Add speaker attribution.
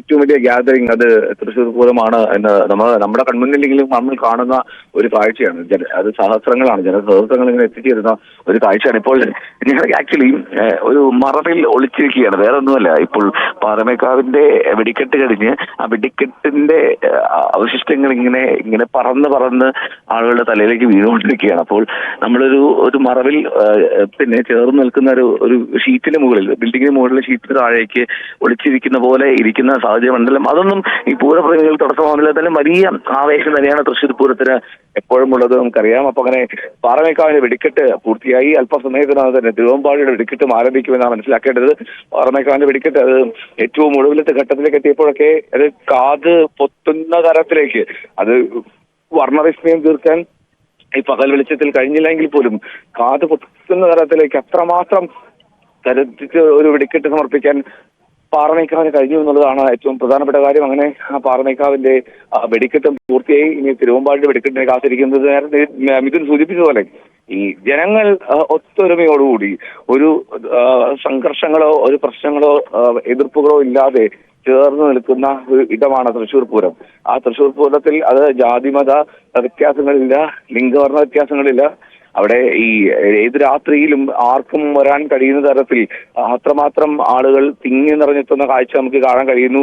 Speaker 1: ഏറ്റവും വലിയ ഗ്യാതറിംഗ് അത് തൃശ്ശൂർ പൂരമാണ് എന്ന് നമ്മുടെ കൺമുന്നിലെങ്കിലും നമ്മൾ കാണുന്ന ഒരു കാഴ്ചയാണ്. അത് സഹസ്രങ്ങളാണ്, ജനസഹസ്രങ്ങൾ ഇങ്ങനെ എത്തിച്ചേരുന്ന ഒരു കാഴ്ചയാണ്. ഇപ്പോൾ ഞങ്ങൾ ആക്ച്വലി ഒരു മറവിൽ ഒളിച്ചിരിക്കുകയാണ്, വേറെ ഒന്നുമല്ല. ഇപ്പോൾ പാറമേക്കാവിന്റെ വെടിക്കെട്ട് കഴിഞ്ഞ് ആ വെടിക്കെട്ടിന്റെ അവശിഷ്ടങ്ങൾ ഇങ്ങനെ ഇങ്ങനെ പറന്ന് പറന്ന് ആളുകളുടെ തലയിലേക്ക് വീണുകൊണ്ടിരിക്കുകയാണ്. അപ്പോൾ നമ്മളൊരു മറവിൽ പിന്നെ ചേർന്ന് നിൽക്കുന്ന ഒരു ഷീറ്റിന് മുകളിൽ, ബിൽഡിങ്ങിന് മുകളിലെ ഷീറ്റിന് താഴേക്ക് ഒളിച്ചിരിക്കുന്ന പോലെ ഇരിക്കുന്ന സാഹചര്യമുണ്ടല്ലോ. അതൊന്നും ഈ പൂരപ്രേമികൾ തടസ്സമാകുന്നില്ല. തന്നെ വലിയ ആവേശം തന്നെയാണ് തൃശ്ശൂർ പൂരത്തിന് എപ്പോഴും ഉള്ളത്, നമുക്കറിയാം. അപ്പൊ അങ്ങനെ പാറമേക്കാവിന്റെ വെടിക്കെട്ട് പൂർത്തിയായി. അല്പസമയത്തിനകം തന്നെ തിരുവമ്പാടിയുടെ വെടിക്കെട്ടും ആരംഭിക്കുമെന്നാണ് മനസ്സിലാക്കേണ്ടത്. പാറമേക്കാവിന്റെ വെടിക്കെട്ട് അത് ഏറ്റവും ഒടുവിലത്തെ ഘട്ടത്തിലേക്ക് എത്തിയപ്പോഴൊക്കെ അത് കാത് പൊത്തുന്ന തരത്തിലേക്ക്, അത് വർണ്ണവിസ്മയം തീർക്കാൻ ഈ പകൽ വെളിച്ചത്തിൽ കഴിഞ്ഞില്ലെങ്കിൽ പോലും കാത് പൊത്തുന്ന തരത്തിലേക്ക് അത്രമാത്രം തരത്തിച്ച് ഒരു വെടിക്കെട്ട് സമർപ്പിക്കാൻ പാറമേക്കാവിന് കഴിഞ്ഞു എന്നുള്ളതാണ് ഏറ്റവും പ്രധാനപ്പെട്ട കാര്യം. അങ്ങനെ ആ പാറമേക്കാവിന്റെ വെടിക്കെട്ടും പൂർത്തിയായി. ഇനി തിരുവമ്പാടിന്റെ വെടിക്കെട്ടിനെ കാത്തിരിക്കുന്നത് നേരത്തെ മിഥുൻ സൂചിപ്പിച്ചതുപോലെ ഈ ജനങ്ങൾ ഒത്തൊരുമയോടുകൂടി ഒരു സംഘർഷങ്ങളോ ഒരു പ്രശ്നങ്ങളോ എതിർപ്പുകളോ ഇല്ലാതെ ചേർന്ന് നിൽക്കുന്ന ഒരു ഇടമാണ് തൃശ്ശൂർ പൂരം. ആ തൃശ്ശൂർ പൂരത്തിൽ അത് ജാതിമത വ്യത്യാസങ്ങളില്ല, ലിംഗവർണ്ണ വ്യത്യാസങ്ങളില്ല. അവിടെ ഈ ഏത് രാത്രിയിലും ആർക്കും വരാൻ കഴിയുന്ന തരത്തിൽ അത്രമാത്രം ആളുകൾ തിങ്ങി നിറഞ്ഞെത്തുന്ന കാഴ്ച നമുക്ക് കാണാൻ കഴിയുന്നു.